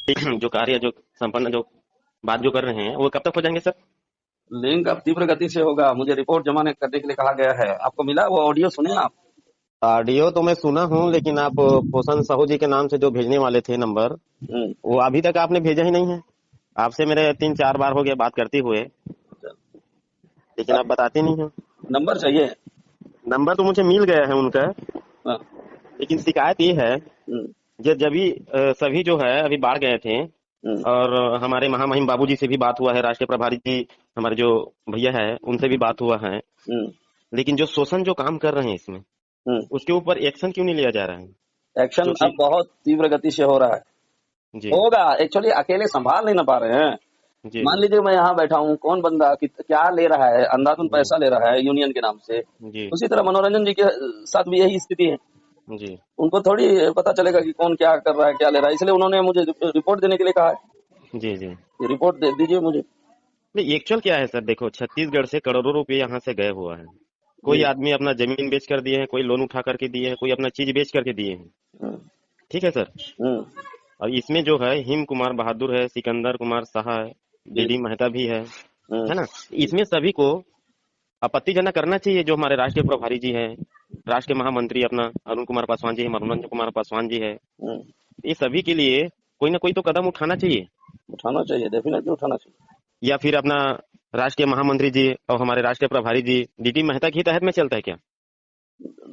जो कार्य जो संपन्न जो बात जो कर रहे हैं वो कब तक हो जाएंगे सर? लिंक अब तीव्र गति से होगा। मुझे रिपोर्ट जमा करने के लिए कहा गया है। आपको मिला वो ऑडियो? सुने आप? ऑडियो तो मैं सुना हूँ, लेकिन आप पोषण साहू जी के नाम से जो भेजने वाले थे नंबर, हम्म, वो अभी तक आपने भेजा ही नहीं है। आपसे मेरे 3-4 बार हो गया बात करते हुए, लेकिन अब आप बताते नहीं हो। नंबर चाहिए। नंबर तो मुझे मिल गया है उनका, हाँ, लेकिन शिकायत ये है, हम्म, जब भी सभी जो है अभी बाढ़ गए थे, हम्म, और हमारे महामहिम बाबूजी से भी बात हुआ है, राष्ट्रीय प्रभारी जी हमारे जो भैया है उनसे भी बात हुआ है, हम्म, लेकिन जो शोषण जो काम कर रहे हैं इसमें, हम्म। उसके ऊपर एक्शन क्यों नहीं लिया जा रहा है? एक्शन जो अब कि बहुत तीव्र गति से हो रहा है। जी होगा, एक्चुअली अकेले संभाल नहीं ना पा रहे हैं। जी मान जी लीजिए मैं यहाँ बैठा हूँ, कौन बंदा क्या ले रहा है, अंधाधुन जी पैसा ले रहा है यूनियन के नाम से। जी उसी तरह मनोरंजन जी के साथ भी यही स्थिति है। जी उनको थोड़ी पता चलेगा कि कौन क्या कर रहा है, क्या ले रहा है, इसलिए उन्होंने मुझे रिपोर्ट देने के लिए कहा है। जी जी। ये रिपोर्ट दे दीजिए मुझे। नहीं, एक्चुअल क्या है सर, देखो छत्तीसगढ़ से करोड़ों रुपए यहाँ से गए हुआ है। कोई जी। आदमी अपना जमीन बेच कर दिए हैं, कोई लोन उठा करके दिए हैं, कोई अपना चीज बेच करके दिए हैं। हम्म, ठीक है सर। हम्म, और इसमें जो है हिम कुमार बहादुर है, सिकंदर कुमार शाह है, जी, डीडी मेहता भी हम्म, है ना? इसमें सभी को आपत्तिजनक करना चाहिए। जो हमारे राष्ट्रीय प्रभारी जी हैं, राष्ट्रीय महामंत्री अपना अरुण कुमार पासवान जी है, मनोरंजन कुमार पासवान जी है, हम्म। ये सभी के लिए कोई ना कोई तो कदम उठाना चाहिए। उठाना चाहिए, डेफिनेटली उठाना चाहिए। या फिर अपना राष्ट्रीय महामंत्री जी और हमारे राष्ट्रीय प्रभारी जी डीडी मेहता के तहत में चलता है क्या?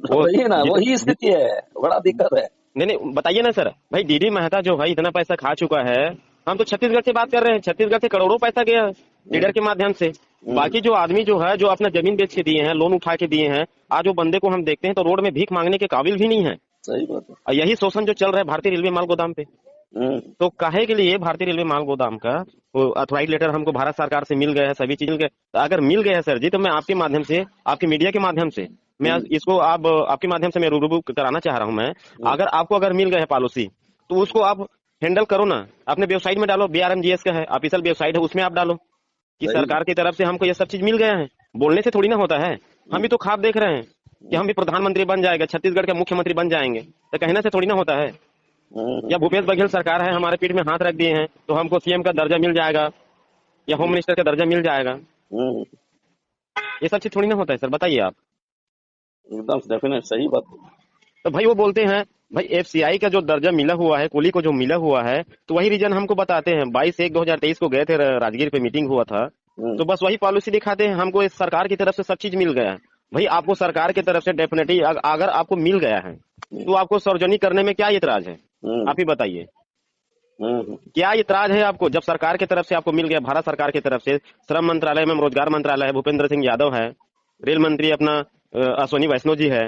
वो वही ना, जित, वही जित, स्थिति है, बड़ा दिक्कत है। नहीं नहीं, बताइए ना सर, भाई डीडी मेहता जो भाई इतना पैसा खा चुका है। हम तो छत्तीसगढ़ से बात कर रहे हैं, छत्तीसगढ़ से करोड़ों पैसा गया है लीडर हम्म, के माध्यम से। हम्म, बाकी जो आदमी जो है, जो अपना जमीन बेच के दिए हैं, लोन उठा के दिए हैं, आज वो बंदे को हम देखते हैं तो रोड में भीख मांगने के काबिल भी नहीं है। सही बात है। और यही शोषण जो चल रहा है भारतीय रेलवे माल गोदाम पे। हम्म, तो काहे के लिए भारतीय रेलवे माल गोदाम का वो अथॉराइज लेटर हमको भारत सरकार से मिल गया है, सभी चीज मिल गए, तो अगर मिल गया है सर जी, तो मैं आपके माध्यम से, आपके मीडिया के माध्यम से, मैं हम्म, इसको आप आपके माध्यम से मैं रूबरू कराना चाह रहा हूं मैं। हम्म, अगर आपको अगर मिल गया है पॉलिसी, तो उसको आप हैंडल करो ना, अपने वेबसाइट में डालो, BRMGS का है ऑफिशियल वेबसाइट है, उसमें आप डालो कि सही सरकार की तरफ से हमको ये सब चीज मिल गया है। बोलने से थोड़ी ना होता है। हम हम्म, भी तो ख्वाब देख रहे हैं कि हम भी प्रधानमंत्री बन जाएगा, छत्तीसगढ़ के मुख्यमंत्री बन जाएंगे, तो कहने से थोड़ी ना होता है। हम्म, या भूपेश बघेल सरकार है, हमारे पीठ में हाथ रख दिए हैं तो हमको CM का दर्जा मिल जाएगा या होम हम्म, मिनिस्टर का दर्जा मिल जाएगा। हम्म, ये सब चीज थोड़ी ना होता है सर, बताइए आप। एकदम डेफिनेट सही बात है। तो भाई वो बोलते हैं, भाई FCI का जो दर्जा मिला हुआ है, कुली को जो मिला हुआ है, तो वही रीजन हमको बताते हैं। 22/1/2023 को गए थे, राजगीर पे मीटिंग हुआ था, हम्म, तो बस वही पॉलिसी दिखाते हैं हमको, इस सरकार की तरफ से सब चीज मिल गया है। भाई आपको सरकार की तरफ से डेफिनेटली अगर आपको मिल गया है, हम्म, तो आपको सार्वजनिक करने में क्या इतराज है? हम्म, आप ही बताइए, हम्म, क्या इतराज है आपको? जब सरकार की तरफ से आपको मिल गया, भारत सरकार की तरफ से, श्रम मंत्रालय में रोजगार मंत्रालय है, भूपेंद्र सिंह यादव है, रेल मंत्री अपना अश्वनी वैष्णव जी है,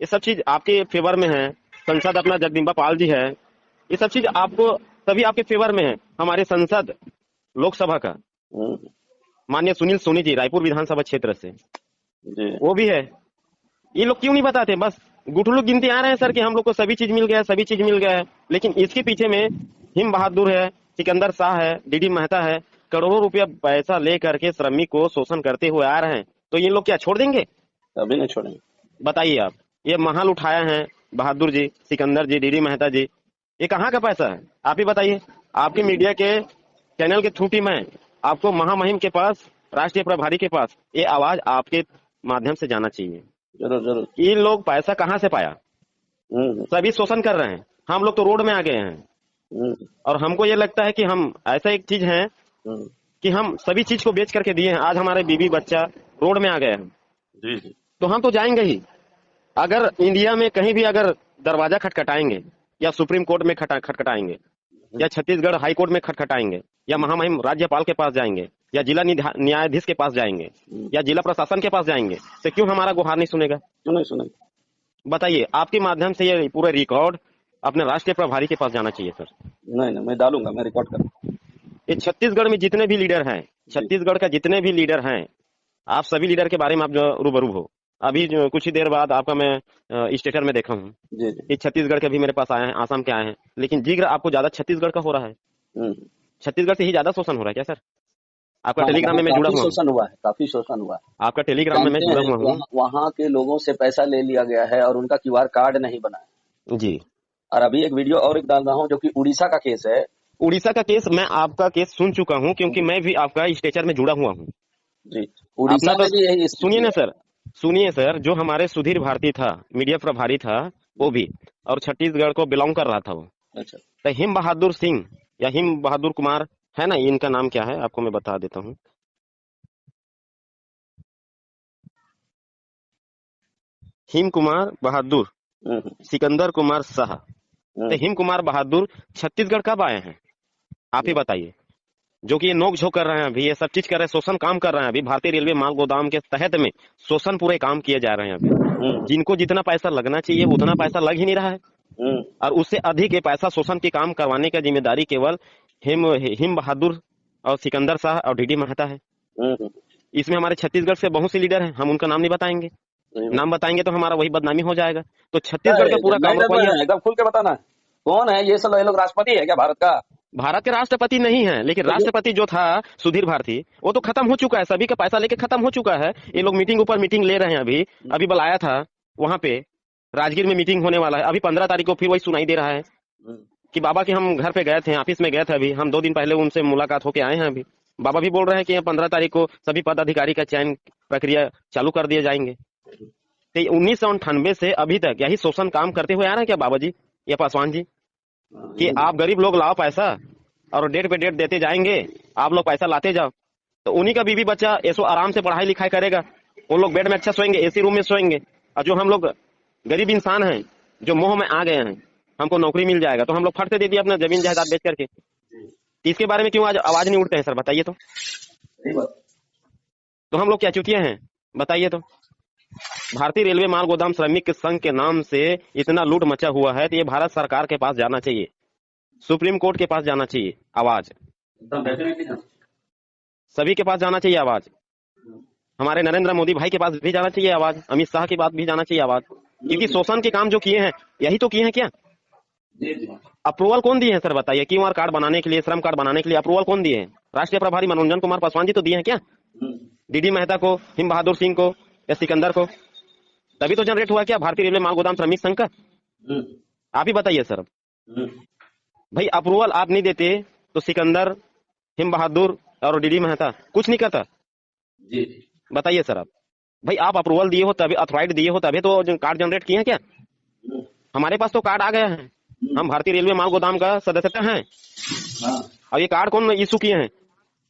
ये सब चीज आपके फेवर में है। संसद अपना जगदम्बा पाल जी है, ये सब चीज आपको सभी आपके फेवर में है। हमारे संसद लोकसभा का हम्म, माननीय सुनील सोनी जी, रायपुर विधानसभा क्षेत्र से, जी। वो भी है। ये लोग क्यों नहीं बताते? बस गुटलू गिनते आ रहे हैं सर कि हम लोग को सभी चीज मिल गया है, सभी चीज मिल गया है, लेकिन इसके पीछे में हिम बहादुर है, सिकंदर शाह है, डीडी मेहता है, करोड़ों रुपया पैसा ले करके श्रमिक को शोषण करते हुए आ रहे हैं। तो ये लोग क्या छोड़ देंगे? कभी नहीं छोड़ेंगे। बताइए आप। ये महाल उठाया है बहादुर जी, सिकंदर जी, डीडी मेहता जी, ये कहाँ का पैसा है? आप ही बताइए। आपके मीडिया के चैनल के थ्रू ही मैं आपको महामहिम के पास, राष्ट्रीय प्रभारी के पास ये आवाज आपके माध्यम से जाना चाहिए जरूर जरूर। कि ये लोग पैसा कहाँ से पाया। हम्म, सभी शोषण कर रहे हैं, हम लोग तो रोड में आ गए हैं। हम्म, और हमको ये लगता है कि हम ऐसा एक चीज है हम्म, कि हम सभी चीज को बेच करके दिए हैं, आज हमारे बीवी बच्चा रोड में आ गए हैं, जी जी। तो हम तो जाएंगे ही। अगर इंडिया में कहीं भी अगर दरवाजा खटखटाएंगे, या सुप्रीम कोर्ट में खटखटाएंगे, या छत्तीसगढ़ हाई कोर्ट में खटखटाएंगे, या महामहिम राज्यपाल के पास जाएंगे, या जिला न्यायाधीश के पास जाएंगे, या जिला प्रशासन के पास जाएंगे, तो क्यों हमारा गुहार नहीं सुनेगा? क्यों नहीं सुनेंगे? बताइए। आपके माध्यम से ये पूरा रिकॉर्ड अपने राष्ट्रीय प्रभारी के पास जाना चाहिए सर। नहीं नहीं, मैं डालूंगा, मैं रिकॉर्ड करूंगा। ये छत्तीसगढ़ में जितने भी लीडर हैं, जी छत्तीसगढ़ का जितने भी लीडर हैं, आप सभी लीडर के बारे में आप जो रूबरू हो। अभी जो कुछ ही देर बाद आपका मैं स्टेटर में देखा हूँ जी जी। कि छत्तीसगढ़ के भी मेरे पास आए हैं, आसाम के आए हैं, लेकिन जिक्र आपको ज्यादा छत्तीसगढ़ का हो रहा है। हम्म, छत्तीसगढ़ से ही ज्यादा शोषण हो रहा है क्या सर? आपका हाँ, टेलीग्राम वहाँ में मैं जुड़ा काफी हुआ हूँ, शोषण हुआ है, काफी शोषण हुआ है। आपका टेलीग्राम में मैं जानते जुड़ा हैं, हुआ हूँ। वहाँ के लोगों से पैसा ले लिया गया है और उनका क्यूआर कार्ड नहीं बना है। जी और अभी एक वीडियो और एक डाल रहा हूँ जो कि उड़ीसा का केस है। उड़ीसा का केस मैं आपका केस सुन चुका हूं, क्योंकि मैं भी आपका स्ट्रेचर में जुड़ा हुआ हूं। जी, उड़ीसा अपना तो में भी यही सुनिए स्थिति ना है। सर, सुनिए सर, जो हमारे सुधीर भारती था, मीडिया प्रभारी था, वो भी, और छत्तीसगढ़ को बिलोंग कर रहा था वो। अच्छा। तो हिम बहादुर सिंह या हिम बहादुर कुमार है ना, इनका नाम क्या है आपको मैं बता देता हूँ। हिम कुमार बहादुर, हम्म, सिकंदर कुमार शाह। तो हम्म, हिम कुमार बहादुर छत्तीसगढ़ कब आए हैं, आप ही बताइए। जो कि ये नोक झोंक कर रहे हैं अभी, ये सब चीज कर रहे हैं, शोषण काम कर रहे हैं अभी, भारतीय रेलवे माल गोदाम के तहत में शोषण पूरे काम किए जा रहे हैं अभी। हम्म, जिनको जितना पैसा लगना चाहिए उतना पैसा लग ही नहीं रहा है, हम्म, और उससे अधिक ये पैसा शोषण के काम करवाने का जिम्मेदारी केवल हिम हिम बहादुर और सिकंदर शाह और डीडी महता है। हम्म, इसमें हमारे छत्तीसगढ़ से बहुत से लीडर हैं, हम उनका नाम नहीं बताएंगे। सही बात। नाम बताएंगे तो हमारा वही बदनामी हो जाएगा। तो क्या छत्तीसगढ़ का है, पूरा नहीं कामकवन डरना ये है, एकदम खुल के बताना है। कौन है ये सब? ये लोग राष्ट्रपति है क्या भारत का? भारत के राष्ट्रपति नहीं है, लेकिन तो ये राष्ट्रपति जो था सुधीर भारती, वो तो खत्म हो चुका है, सभी का पैसा लेके खत्म हो चुका है। ये लोग मीटिंग ऊपर मीटिंग ले रहे हैं अभी। अभी बुलाया था वहां पे, राजगीर में मीटिंग होने वाला है अभी 15 तारीख को, फिर वही सुनाई दे रहा है हम्म, कि बाबा के हम घर पे गए थे, ऑफिस में गए थे, अभी हम 2 दिन पहले उनसे मुलाकात होके आए हैं अभी। बाबा भी बोल रहे हैं कि 15 तारीख को सभी पदाधिकारी का चयन प्रक्रिया चालू कर दिए जाएंगे। तो 1998 से अभी तक यही शोषण काम करते हुए आ रहे हैं क्या बाबा जी या पासवान जी, कि ये आप गरीब लोग लाओ पैसा और डेट पे डेट देते जाएंगे, आप लोग पैसा लाते जाओ, तो उन्हीं का बीवी बच्चा ऐसो आराम से पढ़ाई लिखाई करेगा, वो लोग बेड में अच्छा सोएंगे, एसी रूम में सोएंगे, और जो हम लोग गरीब इंसान हैं, जो मोह में आ गए हैं, हमको नौकरी मिल जाएगा तो हम लोग फट से दे दिए अपना जमीन जायदाद बेच करके। तो इसके बारे में क्यों आज आवाज नहीं उठते हैं सर, बताइए तो। सही बात। तो हम लोग क्या चुतिया हैं, बताइए तो। भारतीय रेलवे माल गोदाम श्रमिक संघ के नाम से इतना लूट मचा हुआ है, तो ये भारत सरकार के पास जाना चाहिए, सुप्रीम कोर्ट के पास जाना चाहिए आवाज, एकदम डेफिनेटली ना। सभी के पास जाना चाहिए आवाज, हमारे नरेंद्र मोदी भाई के पास भी जाना चाहिए आवाज, अमित शाह के पास भी जाना चाहिए आवाज, क्योंकि शोषण के काम जो किए हैं यही तो किए हैं क्या। जी जी। अप्रूवल कौन दिए हैं सर, बताइए। क्यूआर कार्ड बनाने के लिए, श्रम कार्ड बनाने के लिए अप्रूवल कौन दिए हैं? राष्ट्रीय प्रभारी मनोरंजन कुमार पासवान जी तो दिए हैं क्या, हम्म, डीडी मेहता को, हिम बहादुर सिंह को या सिकंदर को? तभी तो जनरेट हुआ क्या भारतीय रेलवे माल गोदाम श्रमिक संघ का। हम्म, आप ही बताइए सर। हम्म, भाई अप्रूवल आप नहीं देते तो सिकंदर, हिम बहादुर और डीडी मेहता कुछ नहीं करता, जी जी। बताइए सर आप। भाई आप अप्रूवल दिए हो तभी, अथॉराइज दिए हो तभी तो कार्ड जनरेट किए हैं क्या। हम्म, हमारे पास तो कार्ड आ गया है, हम भारतीय रेलवे माल गोदाम का सदस्यता हैं, हाँ। और ये कार्ड कौन इशू किए हैं,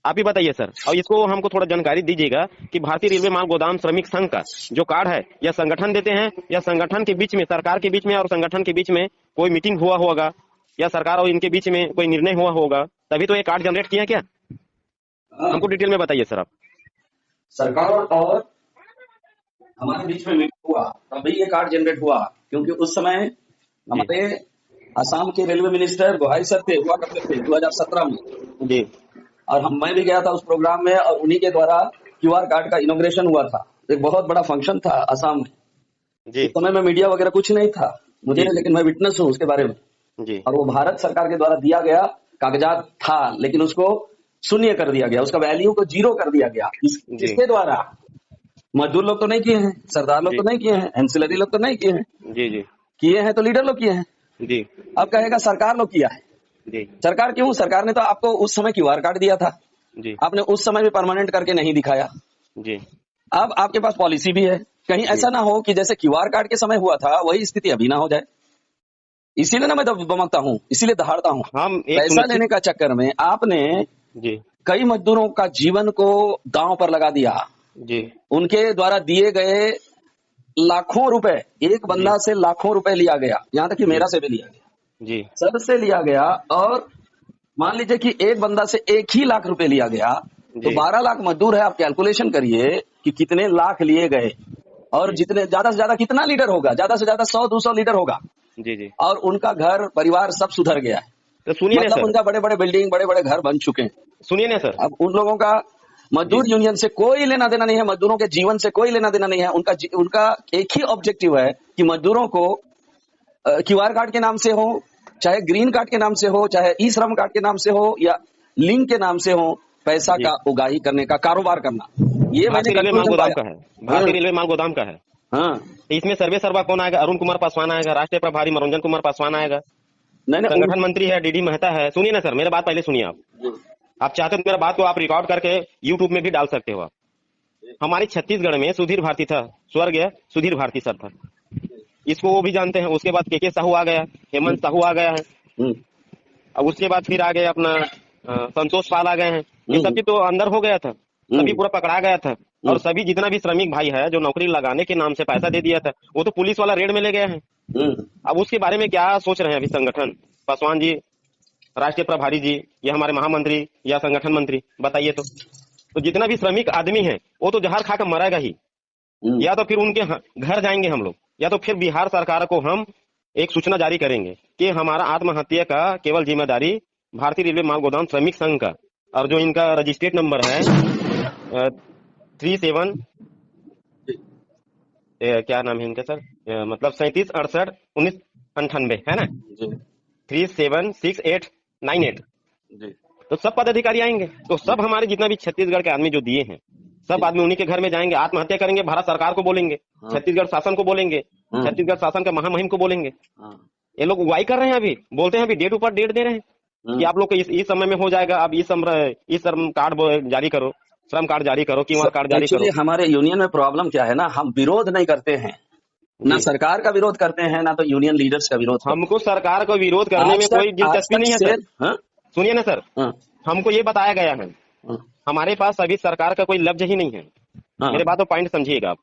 आप ही बताइए सर। और इसको हमको थोड़ा जानकारी दीजिएगा कि भारतीय रेलवे माल गोदाम श्रमिक संघ का जो कार्ड है, या संगठन देते हैं, या संगठन के बीच में, सरकार के बीच में और संगठन के बीच में कोई मीटिंग हुआ होगा, या सरकार और इनके बीच में कोई निर्णय हुआ होगा, तभी तो ये कार्ड जनरेट किया क्या, हाँ, हमको डिटेल में बताइए सर आप। सरकार और हमारे बीच में मीटिंग हुआ तभी ये कार्ड जनरेट हुआ, क्योंकि उस समय जी हमारे असम के रेलवे मिनिस्टर गोहाई सर थे, हुआ करते थे 2017 में। जी और मैं भी गया था उस प्रोग्राम में, और उन्हीं के द्वारा क्यूआर कार्ड का इनॉग्रेशन हुआ था। एक बहुत बड़ा फंक्शन था असम में। जी उस समय में मीडिया वगैरह कुछ नहीं था मुझे, जी लेकिन मैं विटनेस हूँ उसके बारे में। जी और वो भारत सरकार के द्वारा दिया गया कागजात था, लेकिन उसको शून्य कर दिया गया, उसका वैल्यू को जीरो कर दिया गया। जी किसके द्वारा? मजदूर लोग तो नहीं किए हैं, सरदार लोग जी तो नहीं किए हैं, एंसिलरी लोग तो नहीं किए हैं, जी जी किए हैं तो लीडर लोग किए हैं। जी अब कहेगा सरकार लोग किया है। जी सरकार क्यों? सरकार ने तो आपको उस समय क्यूआर कार्ड दिया था, जी आपने उस समय भी परमानेंट करके नहीं दिखाया। जी अब आपके पास पॉलिसी भी है, कहीं जी ऐसा ना हो कि जैसे क्यूआर कार्ड के समय हुआ था वही स्थिति अभी ना हो जाए। इसीलिए ना मैं दबकता हूँ, इसीलिए दहाड़ता हूँ। हम एक पैसा सुनिश्चित, लेने का चक्कर में आपने जी कई मजदूरों का जीवन को दांव पर लगा दिया। जी उनके द्वारा दिए गए लाखों रुपए, एक जी बंदा से लाखों रुपए लिया गया, यहाँ तक कि जी मेरा से भी लिया गया, जी सबसे लिया गया। और मान लीजिए कि एक बंदा से 1 ही लाख रुपए लिया गया, तो जी 12 लाख मजदूर है। आप कैलकुलेशन करिए कि कितने लाख लिए गए, और जी जितने ज्यादा से ज्यादा कितना लीडर होगा, ज्यादा से ज्यादा 100-200 लीडर होगा, जी जी। और उनका घर परिवार सब सुधर गया है। तो सुनिए ना मतलब सर, उनका बड़े बड़े बिल्डिंग, बड़े बड़े घर बन चुके हैं। सुनिए ना सर। अब उन लोगों का मजदूर जी यूनियन से कोई लेना देना नहीं है, मजदूरों के जीवन से कोई लेना देना नहीं है। उनका एक ही ऑब्जेक्टिव है कि मजदूरों को क्यूआर कार्ड के नाम से हो, चाहे ग्रीन कार्ड के नाम से हो, चाहे ई श्रम कार्ड के नाम से हो, या लिंक के नाम से हो, पैसा जी का उगाही करने का, कारोबार करना। ये मैंने भारतीय रेलवे माल कंक्लूजन गोदाम पाया। का है, भारतीय हाँ, रेलवे माल गोदाम का है। हाँ, तो इसमें सर्वे सर्वा कौन आएगा? अरुण कुमार पासवान आएगा, राष्ट्रीय प्रभारी मनोरंजन कुमार पासवान आएगा, नहीं नहीं संगठन मंत्री है डीडी मेहता है। सुनिए ना सर, मेरे बात पहले सुनिए आप चाहते हो तो मेरा बात को आप रिकॉर्ड करके यूट्यूब में भी डाल सकते हो आप। हमारे छत्तीसगढ़ में सुधीर भारती था, स्वर्गीय सुधीर भारती सर था, इसको वो भी जानते हैं। उसके बाद के साहू आ गया, हेमंत साहू आ गया है, हम्म, अब उसके बाद फिर आ गए अपना संतोष पाल आ गए हैं। ये सब भी तो अंदर हो गया था, सभी पूरा पकड़ा गया था। और सभी जितना भी श्रमिक भाई है जो नौकरी लगाने के नाम से पैसा दे दिया था, वो तो पुलिस वाला रेड में ले गए हैं। अब उसके बारे में क्या सोच रहे हैं अभी संगठन, पासवान जी, राष्ट्रीय प्रभारी जी, या हमारे महामंत्री या संगठन मंत्री, बताइए तो जितना भी श्रमिक आदमी है वो तो जहर खाकर मरेगा ही, या तो फिर उनके घर जाएंगे हम लोग, या तो फिर बिहार सरकार को हम एक सूचना जारी करेंगे कि हमारा आत्महत्या का केवल जिम्मेदारी भारतीय रेलवे माल गोदाम श्रमिक संघ का, और जो इनका रजिस्ट्रेट नंबर है 37 क्या नाम है इनका सर, मतलब 37681998 है ना, 376898। तो सब पदाधिकारी आएंगे, तो सब हमारे जितना भी छत्तीसगढ़ के आदमी जो दिए हैं, सब आदमी उन्हीं के घर में जाएंगे, आत्महत्या करेंगे, भारत सरकार को बोलेंगे, छत्तीसगढ़ शासन को बोलेंगे, छत्तीसगढ़ शासन के महामहिम को बोलेंगे। ये लोग उगाई कर रहे हैं, अभी बोलते हैं, अभी डेट ऊपर डेट दे रहे हैं कि आप लोग को इस समय में हो जाएगा, अब इस श्रम कार्ड जारी करो, श्रम कार्ड जारी करो, क्यूआर कार्ड जारी करो। हमारे यूनियन में प्रॉब्लम क्या है ना, हम विरोध नहीं करते हैं, ना सरकार का विरोध करते हैं, ना तो यूनियन लीडर्स का विरोध। हमको सरकार को विरोध करने में कोई दिलचस्पी नहीं है सर। सुनिए ना सर, हमको ये बताया गया है, हमारे पास अभी सरकार का कोई लफ्ज ही नहीं है। मेरे बात तो पॉइंट समझिएगा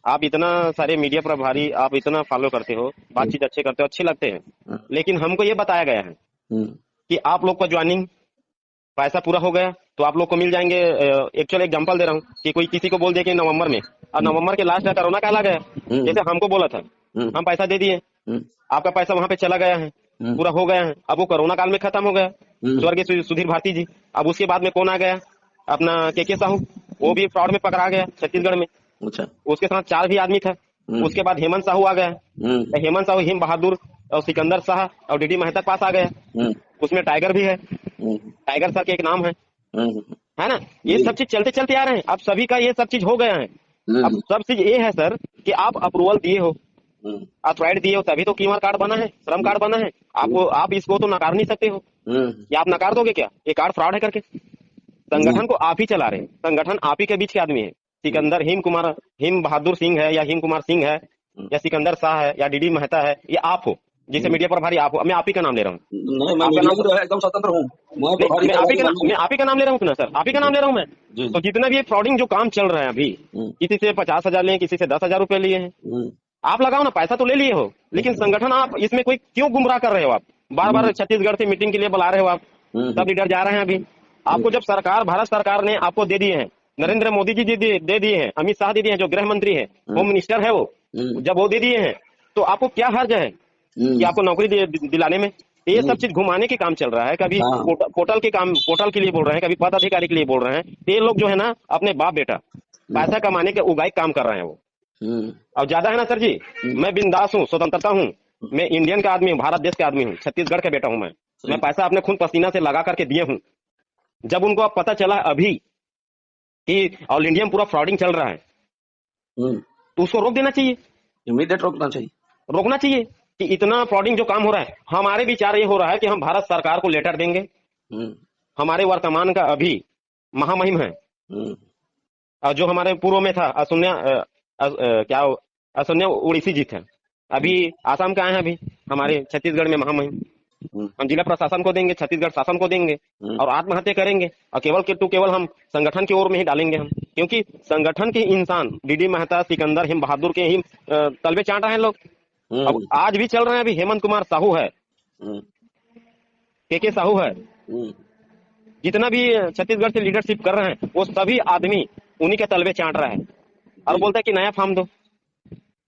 आप इतना सारे मीडिया प्रभारी, आप इतना फॉलो करते हो, बातचीत अच्छे करते हो, अच्छे लगते हैं, लेकिन हमको ये बताया गया है कि आप लोग का ज्वाइनिंग पैसा पूरा हो गया तो आप लोग को मिल जाएंगे। एक्चुअल एग्जांपल दे रहा हूँ कि कोई किसी को बोल दे कि नवंबर में, और नवंबर के लास्ट में कोरोना काला गया, जैसे हमको बोला था, हम पैसा दे दिए, आपका पैसा वहां पे चला गया है, पूरा हो गया है, अब वो कोरोना काल में खत्म हो गया, स्वर्गीय सुधीर भारती जी। अब उसके बाद में कौन आ गया, अपना के साहू, वो भी फ्रॉड में पकड़ा गया छत्तीसगढ़ में। अच्छा, उसके साथ 4 भी आदमी था। उसके बाद हेमंत साहू आ गया, हेमंत साहू, हिम बहादुर और सिकंदर शाह और डीडी मेहता पास आ गया, उसमें टाइगर भी है, टाइगर सर के एक नाम है ना। ये सब चीज चलते चलते आ रहे हैं, अब सभी का ये सब चीज हो गया है। अब सब चीज ये है सर कि आप अप्रूवल दिए हो, आप राइट दिए हो, तभी तो क्यूआर कार्ड बना है, श्रम कार्ड बना है। आपको, आप इसको तो नकार नहीं सकते हो, या आप नकार दोगे क्या, ये कार्ड फ्रॉड है करके? संगठन को आप ही चला रहे हैं, संगठन आप ही के बीच के आदमी है। सिकंदर हिम बहादुर सिंह है, या हिम कुमार सिंह है, या सिकंदर शाह है, या डीडी मेहता है, ये आप हो, जैसे मीडिया प्रभारी आप हो। मैं आप ही का नाम ले रहा हूँ, एकदम स्वतंत्र हूँ, मैं आप ही का नाम ले रहा हूँ ना सर, आप ही का नाम ले रहा हूँ मैं। तो जितना भी फ्रॉडिंग जो काम चल रहा है अभी, किसी से 50,000 लिए, किसी से 10,000 रुपए लिए हैं, आप लगाओ ना, पैसा तो ले लिए हो, लेकिन संगठन आप इसमें कोई क्यों गुमराह कर रहे हो? आप बार बार छत्तीसगढ़ से मीटिंग के लिए बुला रहे हो, आप सब लीडर जा रहे हैं। अभी आपको जब सरकार, भारत सरकार ने आपको दे दिए हैं, नरेंद्र मोदी जी दे दिए हैं, अमित शाह दे दिए हैं, जो गृह मंत्री है, होम मिनिस्टर है, वो जब वो दे दिए हैं, तो आपको क्या हर्ज है कि आपको नौकरी दिलाने में? ये सब चीज घुमाने के काम चल रहा है। कभी पोर्टल के लिए बोल रहे हैं, कभी पद अधिकारी के लिए बोल रहे हैं। ये लोग जो है ना, अपने बाप बेटा पैसा कमाने के उगाई काम कर रहे हैं वो। अब ज्यादा है ना सर जी, मैं बिंदास हूँ, स्वतंत्रता हूँ, मैं इंडियन का आदमी हूँ, भारत देश का आदमी हूँ, छत्तीसगढ़ का बेटा हूँ मैं पैसा अपने खून पसीना से लगा करके दिए हूँ। जब उनको अब पता चला अभी कि ऑल इंडिया में पूरा फ्रॉडिंग चल रहा है, तो उसको रोक देना चाहिए, इमीडिएट रोकना चाहिए कि इतना फ्रॉडिंग जो काम हो रहा है। हमारे विचार ये हो रहा है कि हम भारत सरकार को लेटर देंगे, हमारे वर्तमान का अभी महामहिम है, और जो हमारे पूर्व में था असुन्या उड़ीसी जी थे, अभी आसाम के आए हैं, अभी हमारे छत्तीसगढ़ में महामहिम। हम जिला प्रशासन को देंगे, छत्तीसगढ़ शासन को देंगे, और आत्महत्या करेंगे, और केवल हम संगठन की ओर में ही डालेंगे हम, क्योंकि संगठन के इंसान डीडी मेहता, सिकंदर, हिम बहादुर के ही तलबे चाट रहे हैं लोग। अब आज भी चल रहे हैं, अभी हेमंत कुमार साहू है, के साहू है, जितना भी छत्तीसगढ़ से लीडरशिप कर रहे हैं, वो सभी आदमी उन्हीं के तलबे चाट रहा है, और बोलता है कि नया फॉर्म दो,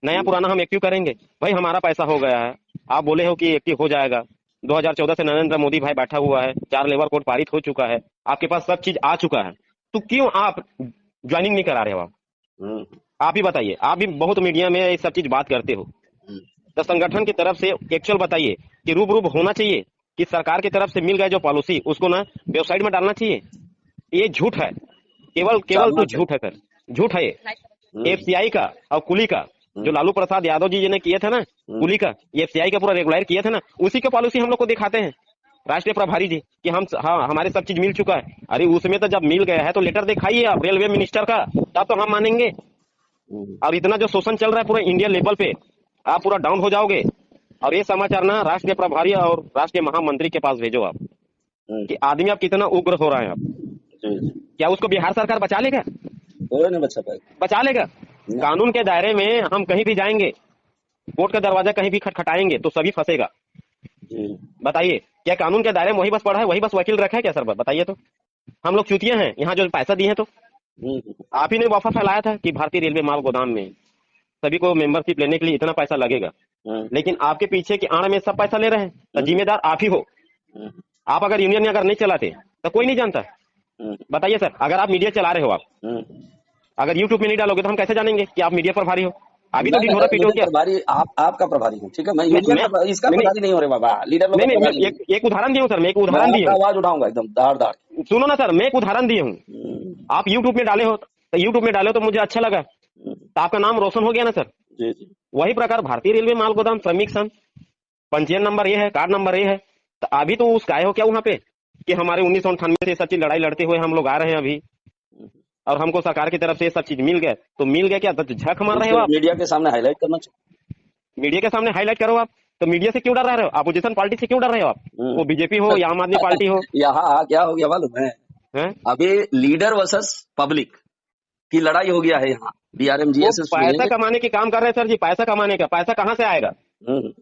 नया पुराना हम एक्टिव करेंगे। भाई हमारा पैसा हो गया है, आप बोले हो कि एक्टिव हो जाएगा, 2014 से नरेंद्र मोदी भाई बैठा हुआ है, 4 लेबर कोड पारित हो चुका है, आपके पास सब चीज आ चुका है, तो क्यों आप ज्वाइनिंग नहीं करा रहे हो? आप ही बताइए, आप भी बहुत मीडिया में ये सब चीज बात करते हो, तो संगठन की तरफ से एक्चुअल बताइए कि रूबरूब होना चाहिए कि सरकार की तरफ से मिल गया जो पॉलिसी, उसको ना वेबसाइट में डालना चाहिए। ये झूठ है, केवल तो झूठ है सर, झूठ है ये। एफसीआई का और कुली का जो लालू प्रसाद यादव जी ने किए थे ना कुली का, ये एफसीआई का पूरा रेगुलर किए थे ना, उसी का पॉलिसी हम लोग को दिखाते हैं राष्ट्रीय प्रभारी जी कि हम हाँ हमारे सब चीज मिल चुका है। अरे उसमें तो जब मिल गया है तो लेटर दिखाइए आप रेलवे मिनिस्टर का, तब तो हम मानेंगे। और इतना जो शोषण चल रहा है पूरे इंडिया लेवल पे, आप पूरा डाउन हो जाओगे। और ये समाचार ना राष्ट्रीय प्रभारी और राष्ट्रीय महामंत्री के पास भेजो आप कि आदमी आप कितना उग्र हो रहा है आप। क्या उसको बिहार सरकार बचा लेगा? कोई नहीं बचा पाएगा। बचा लेगा? कानून के दायरे में हम कहीं भी जाएंगे, कोर्ट का दरवाजा कहीं भी खटखटाएंगे तो सभी फंसेगा। बताइए, क्या कानून के दायरे में वही बस पड़ा है, वही बस वकील रखा है क्या सर? बताइए तो। हम लोग चूतिया हैं यहाँ जो पैसा दिए हैं तो। आप ही ने वाफा फैलाया था कि भारतीय रेलवे माल गोदाम में सभी को मेंबरशिप लेने के लिए इतना पैसा लगेगा, लेकिन आपके पीछे की आड़ में सब पैसा ले रहे हैं, तो जिम्मेदार आप ही हो। आप अगर यूनियन अगर नहीं चलाते तो कोई नहीं जानता। बताइए सर, अगर आप मीडिया चला रहे हो, आप अगर यूट्यूब में नहीं डालोगे तो हम कैसे जानेंगे कि आप मीडिया प्रभारी हो? अभी तो ढिढोरा पीटो क्या? प्रभारी आपका प्रभारी हूँ, ठीक है, मैं इसका प्रभारी नहीं हो रहे बाबा, लीडर लोग। नहीं, एक उदाहरण दिया हूँ सर, मैं एक उदाहरण दिया हूँ, आवाज उठाऊंगा एकदम दाड़ दाड़। सुनो ना सर, मैं एक उदाहरण दिया हूँ। आप यूट्यूब में डाले हो तो मुझे अच्छा लगा, तो आपका नाम रोशन हो गया ना सर। वही प्रकार भारतीय रेलवे माल गोदाम श्रमिक संघ, पंजीयन नंबर ये है, कार्ड नंबर ये है, तो अभी तो उसका आए हो क्या वहां पे कि हमारे 1998 से सब चीज लड़ाई लड़ते हुए हम लोग आ रहे हैं अभी, और हमको सरकार की तरफ से सब चीज मिल गया, तो मिल गया क्या झक मार रहे हो आप? मीडिया के सामने हाईलाइट करना चाहिए। मीडिया के सामने हाईलाइट करो आप, तो मीडिया से क्यों डर रहे हो? अपोजिशन पार्टी से क्यों डर रहे हो आप? वो बीजेपी हो या आम आदमी पार्टी हो। यहाँ क्या हो गया मालूम है? अभी लीडर वर्सेस पब्लिक की लड़ाई हो गया है यहाँ बीआरएमजीएस। पैसा कमाने के काम कर रहे हैं सर जी, पैसा कमाने का। पैसा कहाँ से आएगा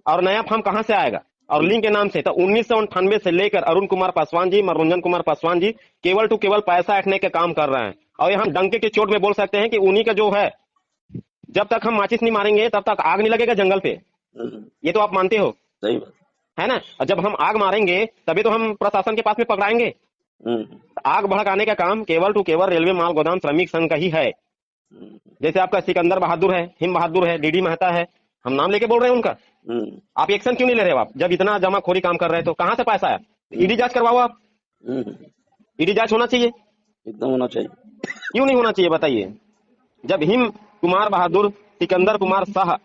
और नया फॉर्म कहाँ से आएगा और लिंक के नाम से? तो 1998 से लेकर अरुण कुमार पासवान जी, मनोरंजन कुमार पासवान जी केवल टू केवल पैसा ऐंठने के काम कर रहे हैं। और ये हम डंके के चोट में बोल सकते हैं कि उन्हीं का जो है, जब तक हम माचिस नहीं मारेंगे तब तक आग नहीं लगेगा जंगल पे। ये तो आप मानते हो, सही बात है ना? और जब हम आग मारेंगे तभी तो हम प्रशासन के पास में पकड़ाएंगे। आग भड़काने का काम केवल टू केवल रेलवे माल गोदाम श्रमिक संघ का ही है। जैसे आपका सिकंदर बहादुर है, हिम बहादुर है, डीडी मेहता है, हम नाम लेके बोल रहे हैं उनका। आप एक्शन क्यों नहीं ले रहे हो? आप जब इतना जमाखोरी काम कर रहे हैं तो कहां से पैसा आया? ईडी जांच करवाओ आप। ईडी जांच होना चाहिए, एकदम होना चाहिए। क्यों नहीं होना चाहिए बताइए? जब हिम कुमार बहादुर, सिकंदर कुमार शाह,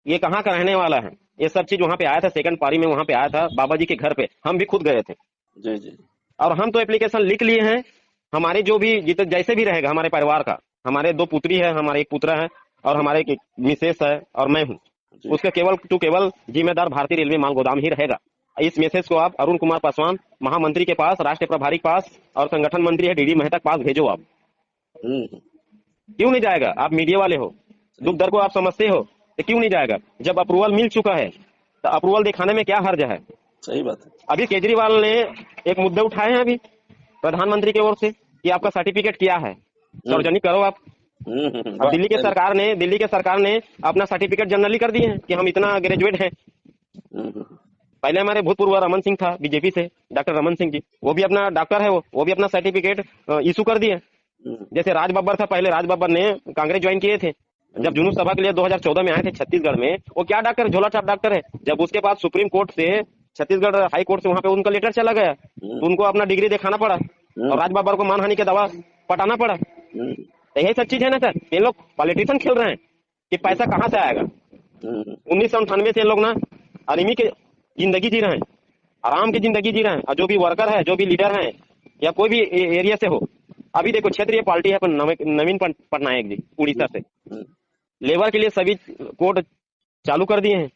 ये कहाँ का रहने वाला है, ये सब चीज वहां पे आया था, सेकंड पारी में वहां पे आया था बाबा जी के घर पे, हम भी खुद गए थे। जी। और हम तो एप्लीकेशन लिख लिए हैं, हमारे जो भी जैसे भी रहेगा हमारे परिवार का, हमारे 2 पुत्री है, हमारे 1 पुत्र है और हमारे एक मिसेस है और मैं हूँ, उसके केवल टू केवल जिम्मेदार भारतीय रेलवे माल गोदाम ही रहेगा। इस मैसेज को आप अरुण कुमार पासवान महामंत्री के पास, राष्ट्रीय प्रभारी के पास और संगठन मंत्री है डीडी मेहता के पास भेजो आप। क्यों नहीं जाएगा? आप मीडिया वाले हो, दुख दर्द को आप समझते हो, तो क्यों नहीं जाएगा? जब अप्रूवल मिल चुका है तो अप्रूवल दिखाने में क्या हर्ज है? सही बात है। अभी केजरीवाल ने एक मुद्दे उठाए हैं अभी प्रधानमंत्री की ओर से कि आपका सर्टिफिकेट क्या है, सार्वजनिक करो आप। अब दिल्ली के सरकार ने अपना सर्टिफिकेट जनरली कर दिए हैं कि हम इतना ग्रेजुएट हैं। पहले हमारे भूतपूर्व रमन सिंह था बीजेपी से, डॉक्टर रमन सिंह जी, वो भी अपना डॉक्टर है, वो भी अपना सर्टिफिकेट इशू कर दिए। जैसे राज बब्बर था, पहले राज बब्बर ने कांग्रेस ज्वाइन किए थे, जब जुनून सभा के लिए 2014 में आए थे छत्तीसगढ़ में, वो क्या डॉक्टर, झोला छाप डॉक्टर है। जब उसके बाद सुप्रीम कोर्ट से, छत्तीसगढ़ हाई कोर्ट से वहां पे उनका लेटर चला गया, तो उनको अपना डिग्री दिखाना पड़ा और राज बब्बर को मानहानि के दवा पटाना पड़ा। तो यही सब चीज है ना सर, ये लोग पॉलिटिशियन खेल रहे हैं कि पैसा कहाँ से आएगा। 1998 से लोग ना आर्मी की जिंदगी जी रहे हैं, आराम की जिंदगी जी रहे हैं। और जो भी वर्कर है, जो भी लीडर है या कोई भी एरिया से हो, अभी देखो क्षेत्रीय पार्टी है नवीन पटनायक जी उड़ीसा से, लेबर के लिए सभी कोड चालू कर दिए हैं,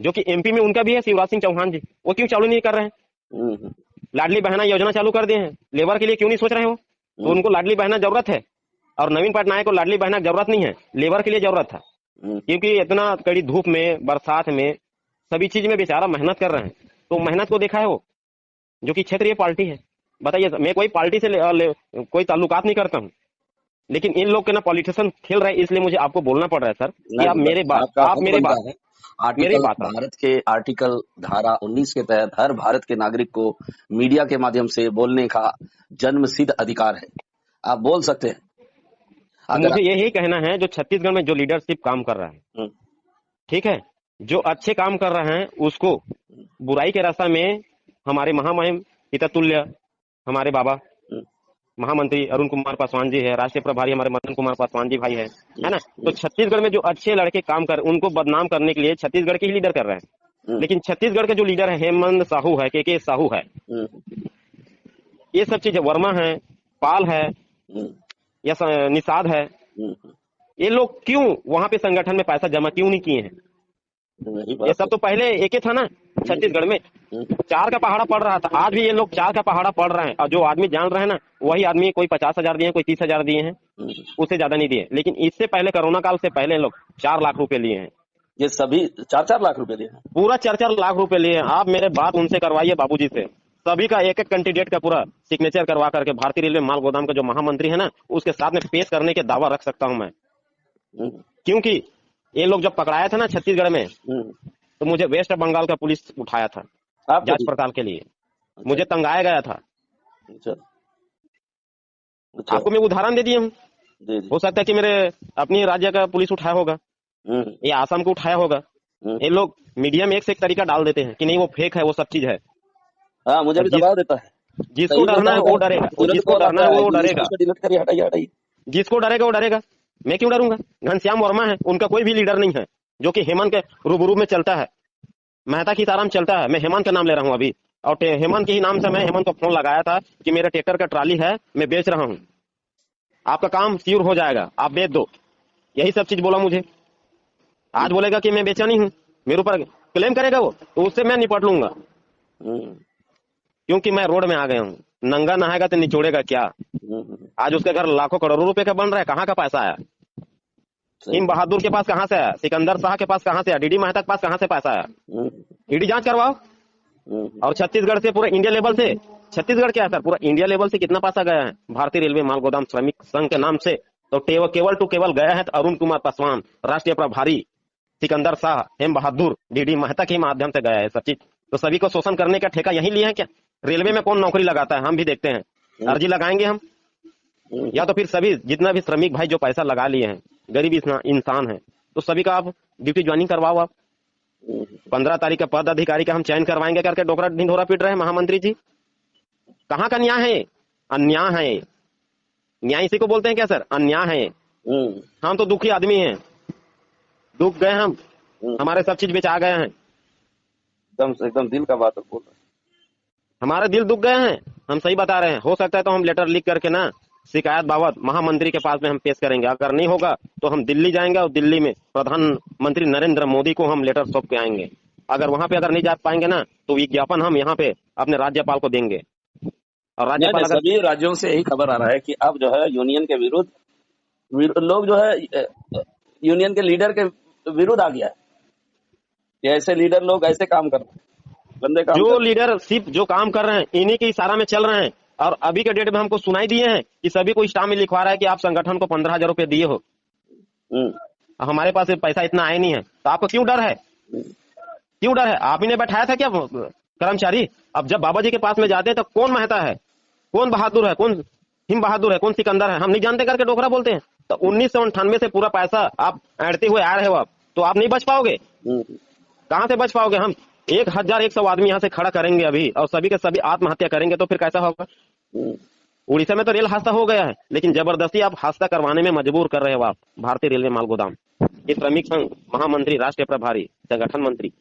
जो कि एमपी में उनका भी है शिवराज सिंह चौहान जी, वो क्यों चालू नहीं कर रहे हैं? लाडली बहना योजना चालू कर दिए हैं, लेबर के लिए क्यों नहीं सोच रहे हो? तो उनको लाडली बहना जरूरत है और नवीन पटनायक को लाडली बहना जरूरत नहीं है, लेबर के लिए जरूरत था, क्योंकि इतना कड़ी धूप में, बरसात में, सभी चीज में बेचारा मेहनत कर रहे हैं। तो मेहनत को देखा है वो, जो कि क्षेत्रीय पार्टी है। बताइए, मैं कोई पार्टी से कोई ताल्लुकात नहीं करता हूँ, लेकिन इन लोग के ना पॉलिटिशियन खेल रहे हैं, इसलिए मुझे आपको बोलना पड़ रहा है सर कि आप मेरे बात भारत के आर्टिकल धारा 19 के तहत हर भारत के नागरिक को मीडिया के माध्यम से बोलने का जन्मसिद्ध अधिकार है, आप बोल सकते हैं। मुझे यही कहना है, जो छत्तीसगढ़ में जो लीडरशिप काम कर रहा है, ठीक है, जो अच्छे काम कर रहे हैं उसको बुराई के रास्ता में हमारे महामहिम पिता तुल्य हमारे बाबा महामंत्री अरुण कुमार पासवान जी है, राष्ट्रीय प्रभारी हमारे मदन कुमार पासवान जी भाई है ना। तो छत्तीसगढ़ में जो अच्छे लड़के काम कर, उनको बदनाम करने के लिए छत्तीसगढ़ के ही लीडर कर रहे हैं। लेकिन छत्तीसगढ़ के जो लीडर है, हेमंत साहू है, के साहू है, ये सब चीज वर्मा है, पाल है या निषाद है, ये लोग क्यों वहां पे संगठन में पैसा जमा क्यों नहीं किए हैं? ये सब तो पहले एक ही था ना छत्तीसगढ़ में, 4 का पहाड़ा पड़ रहा था। आज भी ये लोग 4 का पहाड़ा पड़ रहे हैं, और जो आदमी जान रहे हैं ना, वही आदमी कोई 50,000 दिए हैं, कोई 30,000 दिए हैं, उससे ज्यादा नहीं दिए। लेकिन इससे पहले, कोरोना काल से पहले लोग 4 लाख रुपए लिए हैं। ये सभी 4-4 लाख रुपए लिए हैं, पूरा 4-4 लाख रुपए लिए हैं। आप मेरे बात उनसे करवाइए, बाबूजी से। सभी का एक एक कैंडिडेट का पूरा सिग्नेचर करवा करके भारतीय रेलवे माल गोदाम का जो महामंत्री है ना, उसके साथ में पेश करने के दावा रख सकता हूं मैं। क्योंकि ये लोग जब पकड़ाया था ना छत्तीसगढ़ में, तो मुझे वेस्ट बंगाल का पुलिस उठाया था जांच पड़ताल के लिए। मुझे तंगाया गया था। आपको मैं उदाहरण दे दिया हूँ। हो सकता है कि मेरे अपनी राज्य का पुलिस उठाया होगा या आसाम को उठाया होगा। ये लोग मीडिया में एक से एक तरीका डाल देते हैं कि नहीं वो फेक है, वो सब चीज है। हाँ, मुझे भी दबा देता है। जिसको डरना है वो डरेगा, जिसको डरना है वो डरेगा, डिलीट करिए, हटाइए। जिसको डरेगा वो डरेगा। मैं क्यों डरूंगा? घनश्याम वर्मा है, उनका कोई भी लीडर नहीं है जो कि हेमंत के रूबरू में चलता है। मेहता की ताराम चलता है। मैं हेमंत का नाम ले रहा हूँ अभी, और हेमंत के ही नाम से मैं हेमंत को फोन लगाया था कि मेरा ट्रैक्टर का ट्राली है, मैं बेच रहा हूँ, आपका काम श्योर हो जाएगा, आप बेच दो। यही सब चीज बोला मुझे। आज बोलेगा कि मैं बेचा नहीं हूँ, मेरे ऊपर क्लेम करेगा वो, तो उससे मैं निपट लूंगा। क्योंकि मैं रोड में आ गया हूँ। नंगा नहाएगा तो निचोड़ेगा क्या? आज उसके घर लाखों करोड़ों रुपए का बन रहा है, कहाँ का पैसा आया? हिम बहादुर के पास कहाँ से आया? सिकंदर शाह के पास कहाँ से आया? डीडी मेहता के पास कहाँ से पैसा आया? ईडी जांच करवाओ। और छत्तीसगढ़ से, पूरा इंडिया लेवल से, छत्तीसगढ़ क्या है सर, पूरा इंडिया लेवल से कितना पैसा गया है भारतीय रेलवे माल गोदाम श्रमिक संघ के नाम से? तो केवल टू केवल गया है तो अरुण कुमार पासवान, राष्ट्रीय प्रभारी, सिकंदर शाह, हेम बहादुर, डीडी मेहता के माध्यम से गया है सब चीज। तो सभी को शोषण करने का ठेका यही लिया है क्या? रेलवे में कौन नौकरी लगाता है? हम भी देखते हैं, अर्जी लगाएंगे हम, या तो फिर सभी जितना भी श्रमिक भाई जो पैसा लगा लिए हैं, गरीब इंसान है, तो सभी का आप ड्यूटी ज्वाइनिंग करवाओ। आप 15 तारीख का पद अधिकारी का हम चयन करवाएंगे करके डोकरा ढिंढोरा पीट रहे हैं महामंत्री जी। कहाँ का न्याय है? अन्याय है। न्याय इसी को बोलते हैं क्या सर? अन्याय है। हम तो दुखी आदमी हैं, दुख गए हम, हमारे सब चीज बेचा गए हैं। एकदम दिल का बात बोल रहे हैं, हमारे दिल दुख गए हैं, हम सही बता रहे हैं। हो सकता है तो हम लेटर लिख करके ना शिकायत बाबत महामंत्री के पास में हम पेश करेंगे। अगर नहीं होगा तो हम दिल्ली जाएंगे और दिल्ली में प्रधानमंत्री नरेंद्र मोदी को हम लेटर सौंप के आएंगे। अगर वहां पे अगर नहीं जा पाएंगे ना, तो विज्ञापन हम यहाँ पे अपने राज्यपाल को देंगे। और राज्यपाल सभी राज्यों से यही खबर आ रहा है कि अब जो है यूनियन के विरुद्ध लोग जो है यूनियन के लीडर के विरुद्ध आ गया है। ऐसे लीडर लोग ऐसे काम कर रहे हैं, गंदे काम जो लीडरशिप जो काम कर रहे हैं, इन्हीं के इशारा में चल रहे हैं। और अभी के डेट में हमको सुनाई दिए हैं कि सभी को स्टाम्प में लिखवा रहा है कि आप संगठन को 15,000 रुपए दिए हो। हमारे पास पैसा इतना आया नहीं है, तो आपको क्यों डर है? क्यों डर है? आप ही ने बैठाया था क्या कर्मचारी? अब जब बाबा जी के पास में जाते हैं तो कौन मेहता है, कौन बहादुर है, कौन हिम बहादुर है, कौन सिकंदर है, हम नहीं जानते करके डोकरा बोलते हैं। तो 1998 से पूरा पैसा आप ऐंठते हुए आ रहे हो, आप तो आप नहीं बच पाओगे। कहाँ से बच पाओगे? हम 1,100 आदमी यहाँ से खड़ा करेंगे अभी, और सभी के सभी आत्महत्या करेंगे, तो फिर कैसा होगा? उड़ीसा में तो रेल हादसा हो गया है, लेकिन जबरदस्ती आप हादसा करवाने में मजबूर कर रहे हो आप भारतीय रेलवे माल गोदाम, ये श्रमिक संघ महामंत्री, राष्ट्रीय प्रभारी, संगठन मंत्री।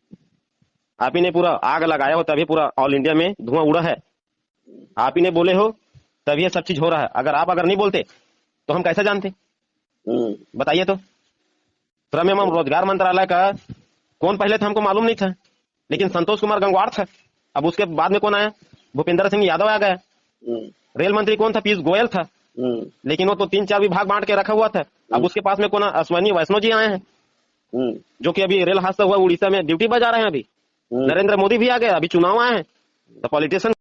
आप ही ने पूरा आग लगाया हो, तभी पूरा ऑल इंडिया में धुआं उड़ा है। आप ही ने बोले हो तभी ये सब चीज हो रहा है। अगर नहीं बोलते तो हम कैसे जानते? बताइए तो। श्रम एवं रोजगार मंत्रालय का कौन पहले था हमको मालूम नहीं था, लेकिन संतोष कुमार गंगवार था। अब उसके बाद में कौन आया? भूपेंद्र सिंह यादव आ गया। रेल मंत्री कौन था? पीयूष गोयल था, लेकिन वो तो 3-4 विभाग बांट के रखा हुआ था। अब उसके पास में कौन? अश्वनी वैष्णव जी आए हैं, जो कि अभी रेल हादसा हुआ उड़ीसा में ड्यूटी बजा रहे हैं। अभी नरेंद्र मोदी भी आ गए, अभी चुनाव आए हैं, तो पॉलिटिशियन